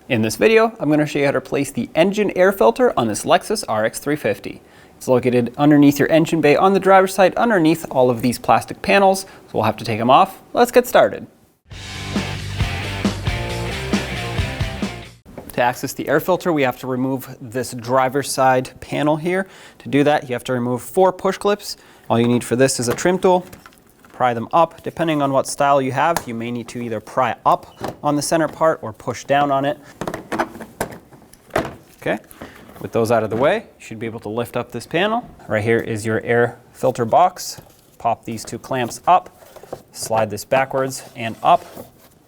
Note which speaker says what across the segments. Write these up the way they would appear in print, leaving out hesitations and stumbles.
Speaker 1: In this video, I'm going to show you how to replace the engine air filter on this Lexus RX350. It's located underneath your engine bay on the driver's side, underneath all of these plastic panels, so we'll have to take them off. Let's get started. To access the air filter, we have to remove this driver's side panel here. To do that, you have to remove 4 push clips. All you need for this is a trim tool. Pry them up. Depending on what style you have, you may need to either pry up on the center part or push down on it. Okay, with those out of the way, you should be able to lift up this panel. Right here is your air filter box. Pop these 2 clamps up, slide this backwards and up.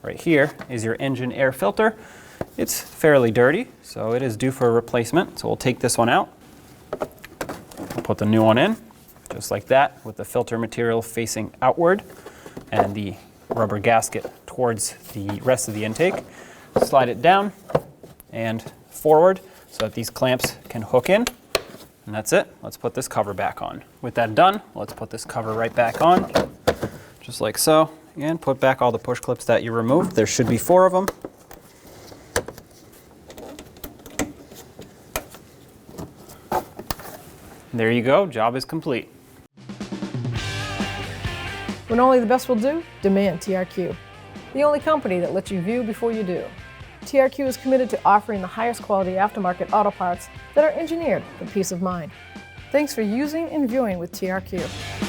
Speaker 1: Right here is your engine air filter. It's fairly dirty, so it is due for a replacement. So we'll take this one out. We'll put the new one in, just like that, with the filter material facing outward and the rubber gasket towards the rest of the intake. Slide it down and forward so that these clamps can hook in. And that's it. Let's put this cover back on. With that done, let's put this cover right back on, just like so. And put back all the push clips that you removed. There should be 4 of them. There you go, job is complete.
Speaker 2: When only the best will do, demand TRQ. The only company that lets you view before you do. TRQ is committed to offering the highest quality aftermarket auto parts that are engineered for peace of mind. Thanks for using and viewing with TRQ.